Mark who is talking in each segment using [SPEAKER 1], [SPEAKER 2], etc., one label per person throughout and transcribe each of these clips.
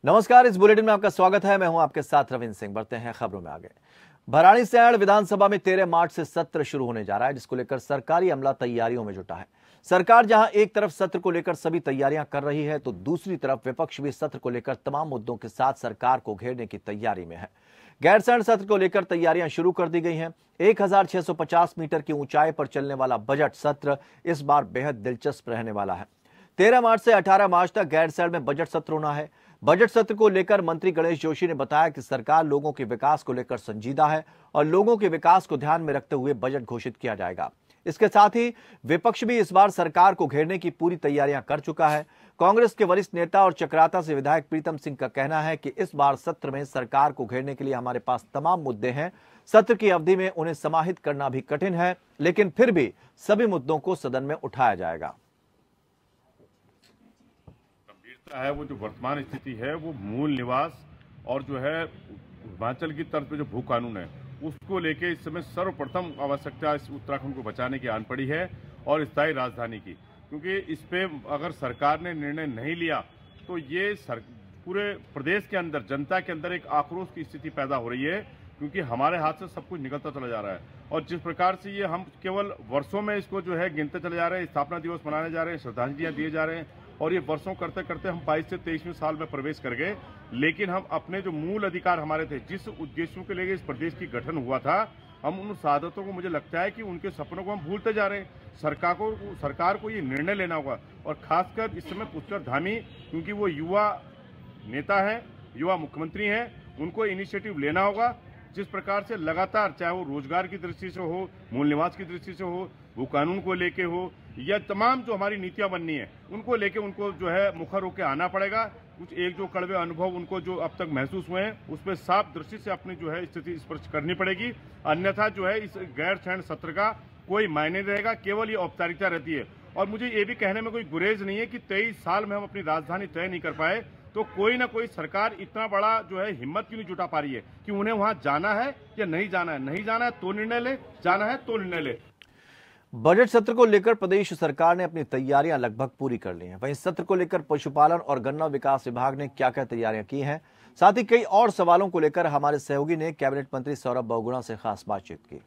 [SPEAKER 1] नमस्कार, इस बुलेटिन में आपका स्वागत है। मैं हूं आपके साथ रविंद्र सिंह। बढ़ते हैं खबरों में आगे। भराड़ीसैंण विधानसभा में 13 मार्च से सत्र शुरू होने जा रहा है, जिसको लेकर सरकारी अमला तैयारियों में जुटा है। सरकार जहां एक तरफ सत्र को लेकर सभी तैयारियां कर रही है, तो दूसरी तरफ विपक्ष भी सत्र को लेकर तमाम मुद्दों के साथ सरकार को घेरने की तैयारी में है। गैरसैंण सत्र को लेकर तैयारियां शुरू कर दी गई हैं। 1650 मीटर की ऊंचाई पर चलने वाला बजट सत्र इस बार बेहद दिलचस्प रहने वाला है। 13 मार्च से 18 मार्च तक गैरसैंण में बजट सत्र होना है। बजट सत्र को लेकर मंत्री गणेश जोशी ने बताया कि सरकार लोगों के विकास को लेकर संजीदा है और लोगों के विकास को ध्यान में रखते हुए बजट घोषित किया जाएगा। इसके साथ ही विपक्ष भी इस बार सरकार को घेरने की पूरी तैयारियां कर चुका है। कांग्रेस के वरिष्ठ नेता और चक्राता से विधायक प्रीतम सिंह का कहना है कि इस बार सत्र में सरकार को घेरने के लिए हमारे पास तमाम मुद्दे हैं। सत्र की अवधि में उन्हें समाहित करना भी कठिन है, लेकिन फिर भी सभी मुद्दों को सदन में उठाया जाएगा।
[SPEAKER 2] है वो जो वर्तमान स्थिति है, वो मूल निवास और जो है हिमाचल की तर्ज पे जो भू कानून है, उसको लेके इस समय सर्वप्रथम आवश्यकता इस उत्तराखंड को बचाने की आन पड़ी है और स्थायी राजधानी की। क्योंकि इस पे अगर सरकार ने निर्णय नहीं लिया तो ये पूरे प्रदेश के अंदर, जनता के अंदर एक आक्रोश की स्थिति पैदा हो रही है, क्योंकि हमारे हाथ से सब कुछ निकलता चला जा रहा है। और जिस प्रकार से ये हम केवल वर्षों में इसको जो है गिनते चले जा रहे हैं, स्थापना दिवस मनाने जा रहे हैं, श्रद्धांजलियां दिए जा रहे हैं, और ये वर्षों करते करते हम 22 से 23वें साल में प्रवेश कर गए। लेकिन हम अपने जो मूल अधिकार हमारे थे, जिस उद्देश्यों के लिए इस प्रदेश की गठन हुआ था, हम उन सादतों को, मुझे लगता है कि उनके सपनों को हम भूलते जा रहे हैं। सरकार को ये निर्णय लेना होगा, और खासकर इस समय पुष्कर धामी, क्योंकि वो युवा नेता है, युवा मुख्यमंत्री हैं, उनको इनिशिएटिव लेना होगा। जिस प्रकार से लगातार, चाहे वो रोजगार की दृष्टि से हो, मूल निवास की दृष्टि से हो, वो कानून को लेके हो, या तमाम जो हमारी नीतियां बननी है उनको लेके उनको जो है मुखर होकर आना पड़ेगा। कुछ एक जो कड़वे अनुभव उनको जो अब तक महसूस हुए हैं, उस पर साफ दृष्टि से अपनी जो है स्थिति स्पष्ट करनी पड़ेगी। अन्यथा जो है इस गैरसैंण सत्र का कोई मायने नहीं रहेगा, केवल ये औपचारिकता रहती है। और मुझे ये भी कहने में कोई गुरेज नहीं है कि 23 साल में हम अपनी राजधानी तय नहीं कर पाए, तो कोई ना कोई सरकार इतना बड़ा जो है हिम्मत क्यों नहीं जुटा पा रही है कि उन्हें वहां जाना है या नहीं जाना है। नहीं जाना है तो निर्णय ले, जाना है तो निर्णय ले।
[SPEAKER 1] बजट सत्र को लेकर प्रदेश सरकार ने अपनी तैयारियां लगभग पूरी कर ली हैं। वहीं सत्र को लेकर पशुपालन और गन्ना विकास विभाग ने क्या क्या तैयारियां की हैं, साथ ही कई और सवालों को लेकर हमारे सहयोगी ने कैबिनेट मंत्री सौरभ बहुगुणा से खास बातचीत की।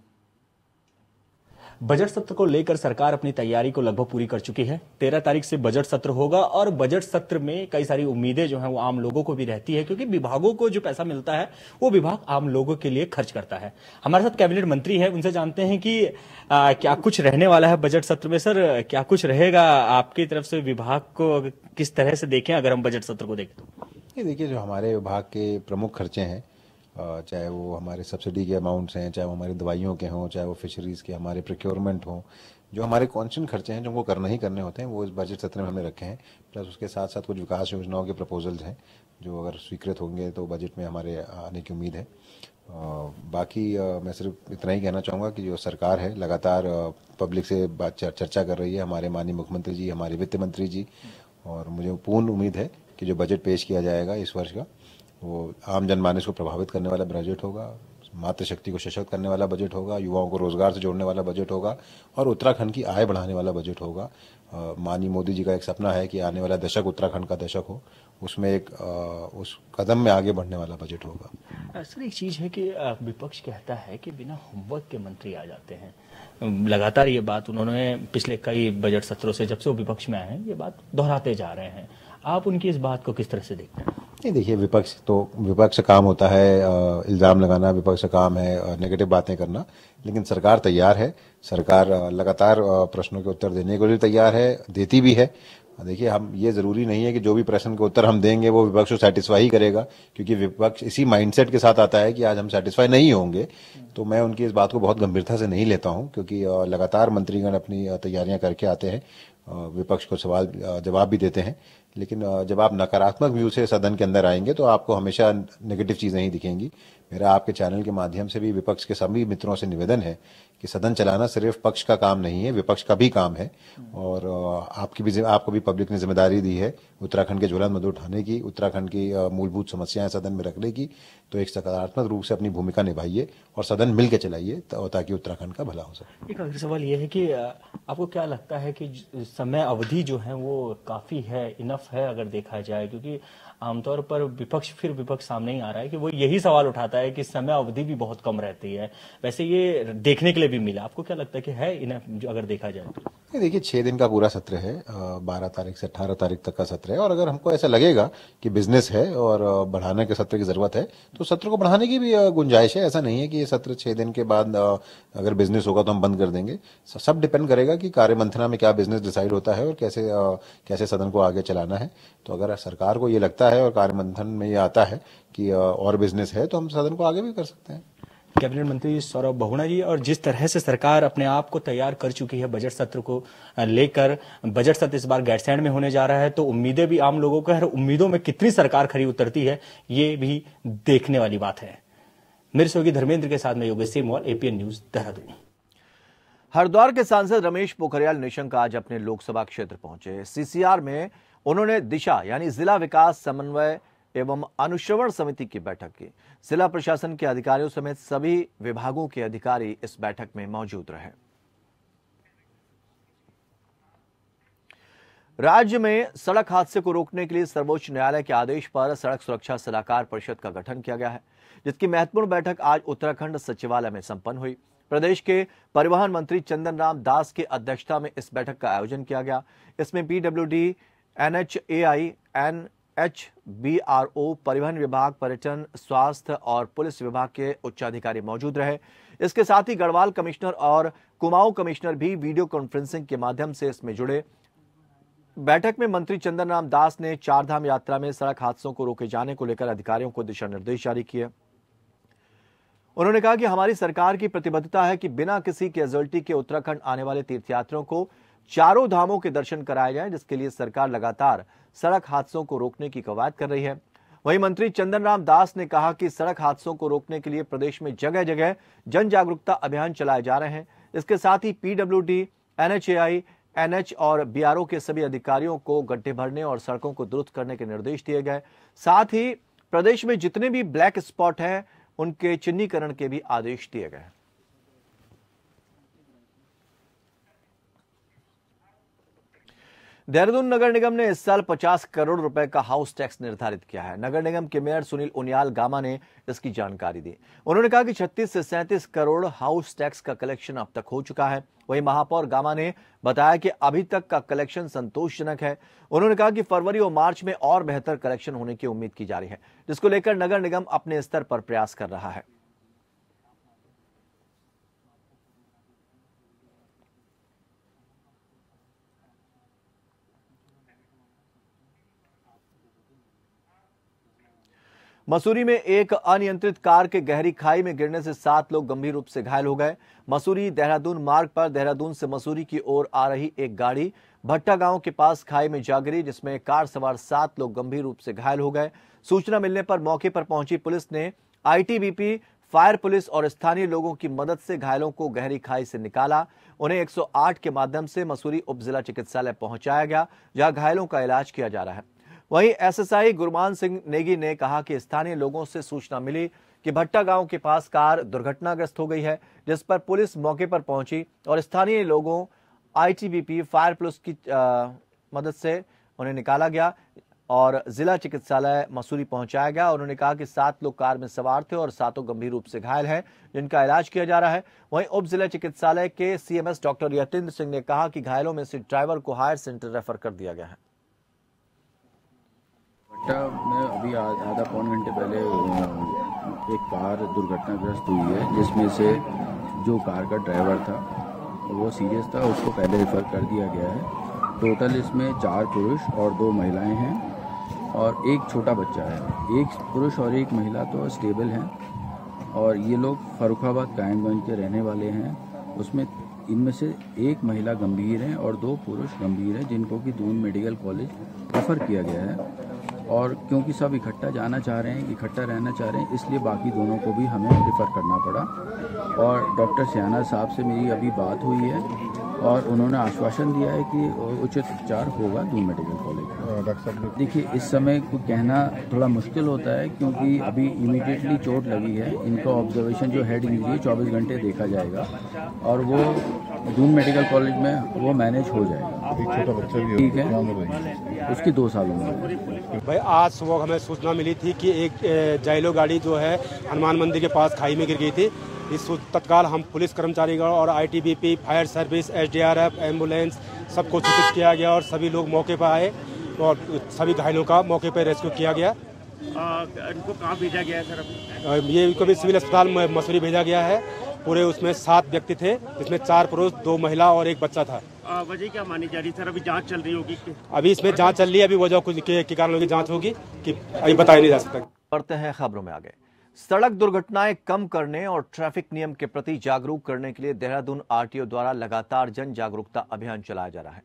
[SPEAKER 3] बजट सत्र को लेकर सरकार अपनी तैयारी को लगभग पूरी कर चुकी है। 13 तारीख से बजट सत्र होगा और बजट सत्र में कई सारी उम्मीदें जो हैं वो आम लोगों को भी रहती है, क्योंकि विभागों को जो पैसा मिलता है वो विभाग आम लोगों के लिए खर्च करता है। हमारे साथ कैबिनेट मंत्री है, उनसे जानते हैं कि क्या कुछ रहने वाला है बजट सत्र में। सर, क्या कुछ रहेगा आपकी तरफ से? विभाग को किस तरह से देखें अगर हम बजट सत्र को देखें तो?
[SPEAKER 4] ये देखिए, जो हमारे विभाग के प्रमुख खर्चे हैं, चाहे वो हमारे सब्सिडी के अमाउंट्स हैं, चाहे वो हमारी दवाइयों के हों, चाहे वो फिशरीज़ के हमारे प्रोक्योरमेंट हों, जो हमारे कॉन्स्टेंट खर्चे हैं जो हमको करना ही करने होते हैं, वो इस बजट सत्र में हमने रखे हैं। प्लस उसके साथ साथ कुछ विकास योजनाओं के प्रपोजल्स हैं जो अगर स्वीकृत होंगे तो बजट में हमारे आने की उम्मीद है। बाकी मैं सिर्फ इतना ही कहना चाहूँगा कि जो सरकार है लगातार पब्लिक से चर्चा कर रही है, हमारे माननीय मुख्यमंत्री जी, हमारे वित्त मंत्री जी, और मुझे पूर्ण उम्मीद है कि जो बजट पेश किया जाएगा इस वर्ष का, वो आम जनमानस को प्रभावित करने वाला बजट होगा, मातृशक्ति को सशक्त करने वाला बजट होगा, युवाओं को रोजगार से जोड़ने वाला बजट होगा, और उत्तराखंड की आय बढ़ाने वाला बजट होगा। माननीय मोदी जी का एक सपना है कि आने वाला दशक उत्तराखंड का दशक हो, उसमें एक उस कदम में आगे बढ़ने वाला बजट होगा।
[SPEAKER 3] सर, एक चीज है कि विपक्ष कहता है कि बिना होमवर्क के मंत्री आ जाते हैं। लगातार ये बात उन्होंने पिछले कई बजट सत्रों से, जब से वो विपक्ष में आए हैं, ये बात दोहराते जा रहे हैं। आप उनकी इस बात को किस तरह से देखते हैं?
[SPEAKER 4] नहीं, देखिए, विपक्ष का काम होता है इल्जाम लगाना, विपक्ष का काम है नेगेटिव बातें करना, लेकिन सरकार तैयार है। सरकार लगातार प्रश्नों के उत्तर देने के लिए तैयार है, देती भी है। देखिए, हम ये जरूरी नहीं है कि जो भी प्रश्न के उत्तर हम देंगे वो विपक्ष को सेटिस्फाई ही करेगा, क्योंकि विपक्ष इसी माइंडसेट के साथ आता है कि आज हम सेटिस्फाई नहीं होंगे। तो मैं उनकी इस बात को बहुत गंभीरता से नहीं लेता हूं, क्योंकि लगातार मंत्रीगण अपनी तैयारियां करके आते हैं, विपक्ष को सवाल जवाब भी देते हैं। लेकिन जब आप नकारात्मक व्यू से सदन के अंदर आएंगे तो आपको हमेशा नेगेटिव चीजें ही दिखेंगी। मेरा आपके चैनल के माध्यम से भी विपक्ष के सभी मित्रों से निवेदन है कि सदन चलाना सिर्फ पक्ष का काम नहीं है, विपक्ष का भी काम है। और आपको भी पब्लिक ने जिम्मेदारी दी है उत्तराखंड के ज्वलंत मुद्दे उठाने की, उत्तराखंड की मूलभूत समस्याएं सदन में रखने की। तो एक सकारात्मक रूप से अपनी भूमिका निभाइए और सदन मिल के चलाइए, ताकि उत्तराखंड का भला हो सके।
[SPEAKER 3] एक आखिरी सवाल यह है कि आपको क्या लगता है कि समय अवधि जो है वो काफी है, इनफ है अगर देखा जाए? क्योंकि आमतौर पर विपक्ष सामने ही आ रहा है कि वो यही सवाल उठाता है कि समय अवधि भी बहुत कम रहती है। वैसे ये देखने के लिए भी मिला, आपको क्या लगता है कि है इन्हें अगर देखा जाए तो?
[SPEAKER 4] देखिए 6 दिन का पूरा सत्र है, 12 तारीख से 18 तारीख तक का सत्र है, और अगर हमको ऐसा लगेगा कि बिजनेस है और बढ़ाने के सत्र की जरूरत है तो सत्र को बढ़ाने की भी गुंजाइश है। ऐसा नहीं है कि ये सत्र 6 दिन के बाद अगर बिजनेस होगा तो हम बंद कर देंगे। सब डिपेंड करेगा कि कार्य मंथना में क्या बिजनेस डिसाइड होता है और कैसे सदन को आगे चलाना है। तो अगर सरकार को ये लगता है और कार्य मंथन में ये आता है कि और बिजनेस है तो हम सदन को आगे भी कर सकते हैं।
[SPEAKER 3] कैबिनेट मंत्री सौरभ बहुगुणा जी, और जिस तरह से सरकार अपने आप को तैयार कर चुकी है बजट सत्र को लेकर, बजट सत्र इस बार गैरसैंण में होने जा रहा है, तो उम्मीदें भी आम लोगों को है, उम्मीदों में कितनी सरकार खरी उतरती है ये भी देखने वाली बात है। मेरे सहयोगी धर्मेंद्र के साथ में योगेश सिंह, एपीएन न्यूज, देहरादून।
[SPEAKER 1] हरिद्वार के सांसद रमेश पोखरियाल निशंक आज अपने लोकसभा क्षेत्र पहुंचे। सीसीआर में उन्होंने दिशा यानी जिला विकास समन्वय एवं अनुश्रवण समिति की बैठक की। जिला प्रशासन के अधिकारियों समेत सभी विभागों के अधिकारी इस बैठक में मौजूद रहे। राज्य में सड़क हादसे को रोकने के लिए सर्वोच्च न्यायालय के आदेश पर सड़क सुरक्षा सलाहकार परिषद का गठन किया गया है, जिसकी महत्वपूर्ण बैठक आज उत्तराखंड सचिवालय में संपन्न हुई। प्रदेश के परिवहन मंत्री चंदन राम दास की अध्यक्षता में इस बैठक का आयोजन किया गया। इसमें पीडब्ल्यूडी, एनएचएआई, एनएचबीआरओ, परिवहन विभाग, पर्यटन, स्वास्थ्य और पुलिस विभाग के उच्चाधिकारी मौजूद रहे। इसके साथ ही गढ़वाल कमिश्नर और कुमाऊं कमिश्नर भी वीडियो कॉन्फ्रेंसिंग के माध्यम से इसमें जुड़े। बैठक में मंत्री चंदन राम दास ने चारधाम यात्रा में सड़क हादसों को रोके जाने को लेकर अधिकारियों को दिशा निर्देश जारी किए। उन्होंने कहा कि हमारी सरकार की प्रतिबद्धता है कि बिना किसी कैजुअल्टी के उत्तराखंड आने वाले तीर्थयात्रियों को चारों धामों के दर्शन कराए जाएं, जिसके लिए सरकार लगातार सड़क हादसों को रोकने की कवायद कर रही है। वहीं मंत्री चंदन राम दास ने कहा कि सड़क हादसों को रोकने के लिए प्रदेश में जगह जगह जन जागरूकता अभियान चलाए जा रहे हैं। इसके साथ ही पीडब्ल्यूडी, एनएचएआई, एनएच और बीआरओ के सभी अधिकारियों को गड्ढे भरने और सड़कों को दुरुस्त करने के निर्देश दिए गए। साथ ही प्रदेश में जितने भी ब्लैक स्पॉट हैं उनके चिन्हीकरण के भी आदेश दिए गए। देहरादून नगर निगम ने इस साल 50 करोड़ रुपए का हाउस टैक्स निर्धारित किया है। नगर निगम के मेयर सुनील उनियाल गामा ने इसकी जानकारी दी। उन्होंने कहा कि 36 से 37 करोड़ हाउस टैक्स का कलेक्शन अब तक हो चुका है। वहीं महापौर गामा ने बताया कि अभी तक का कलेक्शन संतोषजनक है। उन्होंने कहा कि फरवरी और मार्च में और बेहतर कलेक्शन होने की उम्मीद की जा रही है, जिसको लेकर नगर निगम अपने स्तर पर प्रयास कर रहा है। मसूरी में एक अनियंत्रित कार के गहरी खाई में गिरने से 7 लोग गंभीर रूप से घायल हो गए। मसूरी देहरादून मार्ग पर देहरादून से मसूरी की ओर आ रही एक गाड़ी भट्टा गांव के पास खाई में जा गिरी, जिसमें कार सवार 7 लोग गंभीर रूप से घायल हो गए। सूचना मिलने पर मौके पर पहुंची पुलिस ने आईटीबीपी, फायर पुलिस और स्थानीय लोगों की मदद से घायलों को गहरी खाई से निकाला। उन्हें 108 के माध्यम से मसूरी उप जिला चिकित्सालय पहुंचाया गया, जहां घायलों का इलाज किया जा रहा है। वहीं एसएसआई गुरमान सिंह नेगी ने कहा कि स्थानीय लोगों से सूचना मिली कि भट्टा गांव के पास कार दुर्घटनाग्रस्त हो गई है, जिस पर पुलिस मौके पर पहुंची और स्थानीय लोगों, आईटीबीपी, फायर पुलिस की मदद से उन्हें निकाला गया और जिला चिकित्सालय मसूरी पहुंचाया गया। उन्होंने कहा कि 7 लोग कार में सवार थे और 7 गंभीर रूप से घायल हैं, जिनका इलाज किया जा रहा है। वहीं उप जिला चिकित्सालय के सीएमएस डॉक्टर यतेंद्र सिंह ने कहा कि घायलों में से ड्राइवर को हायर सेंटर रेफर कर दिया गया है।
[SPEAKER 5] भट्टा में अभी आधा पौन घंटे पहले एक कार दुर्घटनाग्रस्त हुई है, जिसमें से जो कार का ड्राइवर था वो सीरियस था, उसको पहले रेफर कर दिया गया है। टोटल इसमें 4 पुरुष और 2 महिलाएं हैं और एक छोटा बच्चा है। एक पुरुष और एक महिला तो स्टेबल हैं और ये लोग फर्रुखाबाद कायमगंज के रहने वाले हैं। उसमें इनमें से एक महिला गंभीर है और 2 पुरुष गंभीर हैं, जिनको कि दून मेडिकल कॉलेज रेफर किया गया है। और क्योंकि सब इकट्ठा जाना चाह रहे हैं, इकट्ठा रहना चाह रहे हैं, इसलिए बाकी दोनों को भी हमें रेफ़र करना पड़ा। और डॉक्टर सियाना साहब से मेरी अभी बात हुई है और उन्होंने आश्वासन दिया है कि उचित उपचार होगा दून मेडिकल कॉलेज। देखिए, इस समय को कहना थोड़ा मुश्किल होता है क्योंकि अभी इमीडिएटली चोट लगी है। इनका ऑब्जर्वेशन जो हेड इंजरी 24 घंटे देखा जाएगा और वो दून मेडिकल कॉलेज में वो मैनेज हो जाएगा। ठीक है, उसकी 2 साल उम्र है।
[SPEAKER 6] भाई आज सुबह हमें सूचना मिली थी कि एक जाइलो गाड़ी जो है हनुमान मंदिर के पास खाई में गिर गई थी। इस तत्काल हम पुलिस कर्मचारीगण और ITBP, fire service, SDRF, ambulance सबको सूचित किया गया और सभी लोग मौके पर आए और सभी घायलों का मौके पर रेस्क्यू किया गया।
[SPEAKER 7] इनको कहाँ भेजा गया है सर?
[SPEAKER 6] ये कभी सिविल अस्पताल मसूरी भेजा गया है। पूरे उसमें 7 व्यक्ति थे, जिसमें 4 पुरुष, 2 महिला और 1 बच्चा था।
[SPEAKER 7] वजह क्या मानी जा रही सर? अभी जांच चल रही होगी?
[SPEAKER 6] अभी इसमें जांच चल रही है, अभी वजह के कारणों की जांच होगी कि अभी बताया नहीं जा सकता।
[SPEAKER 1] बढ़ते हैं खबरों में आगे। सड़क दुर्घटनाएं कम करने और ट्रैफिक नियम के प्रति जागरूक करने के लिए देहरादून आरटीओ द्वारा लगातार जन जागरूकता अभियान चलाया जा रहा है।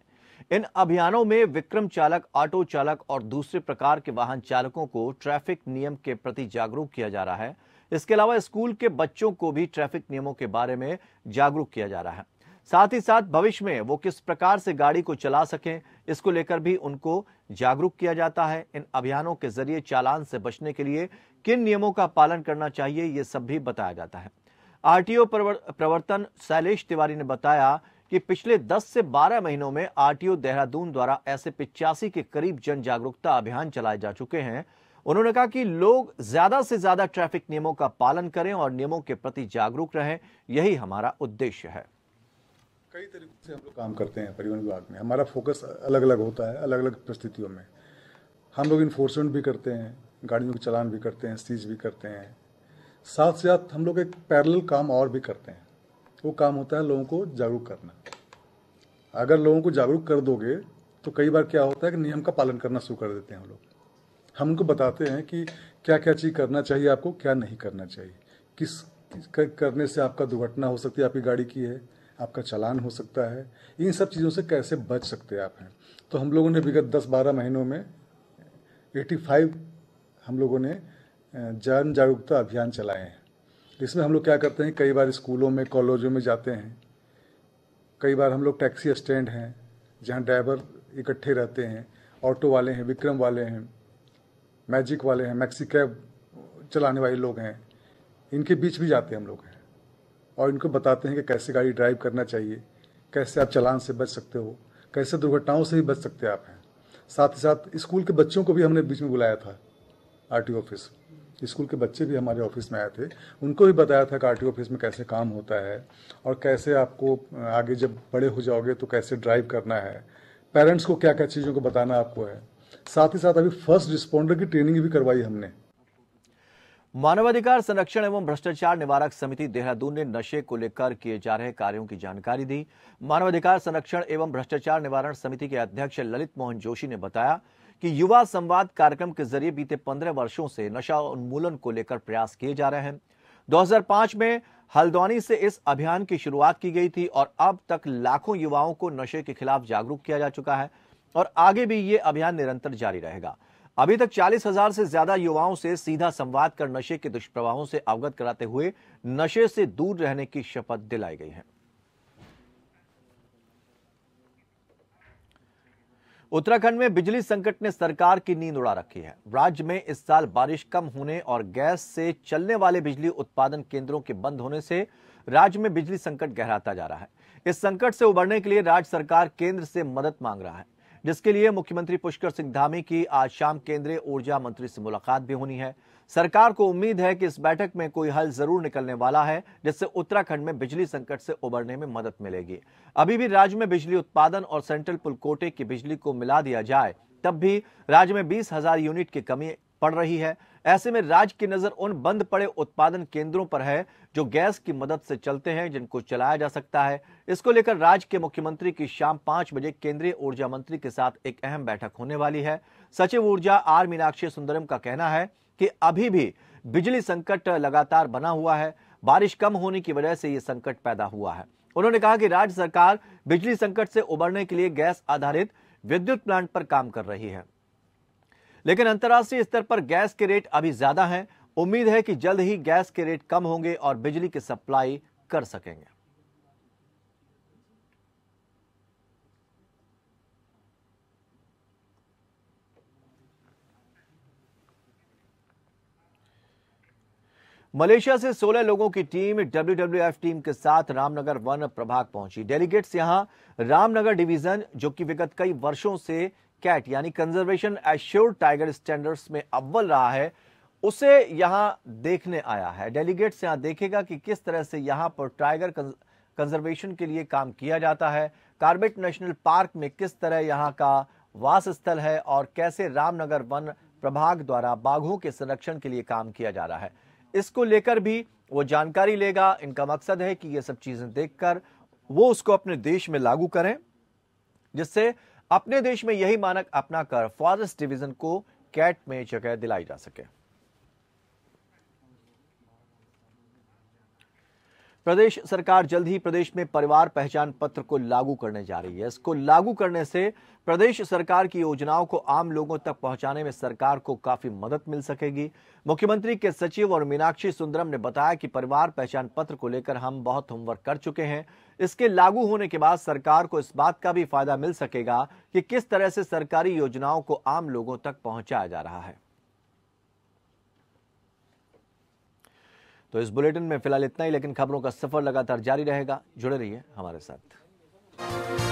[SPEAKER 1] इन अभियानों में विक्रम चालक, ऑटो चालक और दूसरे प्रकार के वाहन चालकों को ट्रैफिक नियम के प्रति जागरूक किया जा रहा है। इसके अलावा स्कूल के बच्चों को भी ट्रैफिक नियमों के बारे में जागरूक किया जा रहा है। साथ ही साथ भविष्य में वो किस प्रकार से गाड़ी को चला सकें, इसको लेकर भी उनको जागरूक किया जाता है। इन अभियानों के जरिए चालान से बचने के लिए किन नियमों का पालन करना चाहिए, ये सब भी बताया जाता है। आरटीओ प्रवर्तन शैलेश तिवारी ने बताया कि पिछले 10 से 12 महीनों में आरटीओ देहरादून द्वारा ऐसे 85 के करीब जन जागरूकता अभियान चलाए जा चुके हैं। उन्होंने कहा कि लोग ज्यादा से ज्यादा ट्रैफिक नियमों का पालन करें और नियमों के प्रति जागरूक रहें, यही हमारा उद्देश्य है।
[SPEAKER 8] कई तरीकों से हम लोग काम करते हैं परिवहन विभाग में। हमारा फोकस अलग अलग होता है, अलग अलग परिस्थितियों में। हम लोग इन्फोर्समेंट भी करते हैं, गाड़ियों के चालान भी करते हैं, सीज भी करते हैं। साथ साथ हम लोग एक पैरेलल काम और भी करते हैं। वो काम होता है लोगों को जागरूक करना। अगर लोगों को जागरूक कर दोगे तो कई बार क्या होता है कि नियम का पालन करना शुरू कर देते हैं हम लोग। हम उनको बताते हैं कि क्या क्या चीज़ करना चाहिए आपको, क्या नहीं करना चाहिए, किस करने से आपका दुर्घटना हो सकती है, आपकी गाड़ी की है, आपका चालान हो सकता है, इन सब चीज़ों से कैसे बच सकते हैं आप हैं। तो हम लोगों ने विगत 10-12 महीनों में 85 हम लोगों ने जन जागरूकता अभियान चलाए हैं। इसमें हम लोग क्या करते हैं, कई बार स्कूलों में, कॉलेजों में जाते हैं। कई बार हम लोग टैक्सी स्टैंड हैं जहाँ ड्राइवर इकट्ठे रहते हैं, ऑटो वाले हैं, विक्रम वाले हैं, मैजिक वाले हैं, मैक्सी कैब चलाने वाले लोग हैं, इनके बीच भी जाते हैं हम लोग हैं और इनको बताते हैं कि कैसे गाड़ी ड्राइव करना चाहिए, कैसे आप चालान से बच सकते हो, कैसे दुर्घटनाओं से भी बच सकते आप हैं। साथ ही साथ स्कूल के बच्चों को भी हमने बीच में बुलाया था आरटीओ ऑफिस। स्कूल के बच्चे भी हमारे ऑफिस में आए थे, उनको भी बताया था कि आरटीओ ऑफिस में कैसे काम होता है और कैसे आपको आगे जब बड़े हो जाओगे तो कैसे ड्राइव करना है, पेरेंट्स को क्या क्या चीज़ों को बताना आपको है। साथ ही साथ अभी फर्स्ट रिस्पॉन्डर की ट्रेनिंग भी करवाई हमने।
[SPEAKER 1] मानवाधिकार संरक्षण एवं भ्रष्टाचार निवारक समिति देहरादून ने नशे को लेकर किए जा रहे कार्यों की जानकारी दी। मानवाधिकार संरक्षण एवं भ्रष्टाचार निवारण समिति के अध्यक्ष ललित मोहन जोशी ने बताया कि युवा संवाद कार्यक्रम के जरिए बीते 15 वर्षों से नशा उन्मूलन को लेकर प्रयास किए जा रहे हैं। 2005 में हल्द्वानी से इस अभियान की शुरुआत की गई थी और अब तक लाखों युवाओं को नशे के खिलाफ जागरूक किया जा चुका है और आगे भी ये अभियान निरंतर जारी रहेगा। अभी तक 40,000 से ज्यादा युवाओं से सीधा संवाद कर नशे के दुष्प्रभावों से अवगत कराते हुए नशे से दूर रहने की शपथ दिलाई गई है। उत्तराखंड में बिजली संकट ने सरकार की नींद उड़ा रखी है। राज्य में इस साल बारिश कम होने और गैस से चलने वाले बिजली उत्पादन केंद्रों के बंद होने से राज्य में बिजली संकट गहराता जा रहा है। इस संकट से उबरने के लिए राज्य सरकार केंद्र से मदद मांग रहा है, जिसके लिए मुख्यमंत्री पुष्कर सिंह धामी की आज शाम केंद्रीय ऊर्जा मंत्री से मुलाकात भी होनी है। सरकार को उम्मीद है कि इस बैठक में कोई हल जरूर निकलने वाला है, जिससे उत्तराखंड में बिजली संकट से उबरने में मदद मिलेगी। अभी भी राज्य में बिजली उत्पादन और सेंट्रल पुल कोटे की बिजली को मिला दिया जाए तब भी राज्य में 20,000 यूनिट की कमी पड़ रही है। ऐसे में राज्य की नजर उन बंद पड़े उत्पादन केंद्रों पर है जो गैस की मदद से चलते हैं, जिनको चलाया जा सकता है। इसको लेकर राज्य के मुख्यमंत्री की शाम 5 बजे केंद्रीय ऊर्जा मंत्री के साथ एक अहम बैठक होने वाली है। सचिव ऊर्जा आर मीनाक्षी सुंदरम का कहना है कि अभी भी बिजली संकट लगातार बना हुआ है। बारिश कम होने की वजह से यह संकट पैदा हुआ है। उन्होंने कहा कि राज्य सरकार बिजली संकट से उबरने के लिए गैस आधारित विद्युत प्लांट पर काम कर रही है, लेकिन अंतर्राष्ट्रीय स्तर पर गैस के रेट अभी ज्यादा हैं। उम्मीद है कि जल्द ही गैस के रेट कम होंगे और बिजली की सप्लाई कर सकेंगे। मलेशिया से 16 लोगों की टीम WWF टीम के साथ रामनगर वन प्रभाग पहुंची। डेलीगेट्स यहां रामनगर डिवीजन, जो कि विगत कई वर्षों से कैट यानी कंजर्वेशन एश्योर्ड टाइगर स्टैंडर्ड्स में अव्वल रहा है, उसे यहां देखने आया है। डेलीगेट्स यहां देखेगा कि किस तरह से यहां पर टाइगर कंजर्वेशन के लिए काम किया जाता है, कार्बेट नेशनल पार्क में किस तरह यहां का वास स्थल है और कैसे रामनगर वन प्रभाग द्वारा बाघों के संरक्षण के लिए काम किया जा रहा है। इसको लेकर भी वो जानकारी लेगा। इनका मकसद है कि ये सब चीजें देखकर वो उसको अपने देश में लागू करें, जिससे अपने देश में यही मानक अपनाकर फॉरेस्ट डिवीजन को कैट में जगह दिलाई जा सके। प्रदेश सरकार जल्द ही प्रदेश में परिवार पहचान पत्र को लागू करने जा रही है। इसको लागू करने से प्रदेश सरकार की योजनाओं को आम लोगों तक पहुंचाने में सरकार को काफी मदद मिल सकेगी। मुख्यमंत्री के सचिव और मीनाक्षी सुंदरम ने बताया कि परिवार पहचान पत्र को लेकर हम बहुत होमवर्क कर चुके हैं। इसके लागू होने के बाद सरकार को इस बात का भी फायदा मिल सकेगा कि किस तरह से सरकारी योजनाओं को आम लोगों तक पहुंचाया जा रहा है। तो इस बुलेटिन में फिलहाल इतना ही, लेकिन खबरों का सफर लगातार जारी रहेगा। जुड़े रहिए हमारे साथ।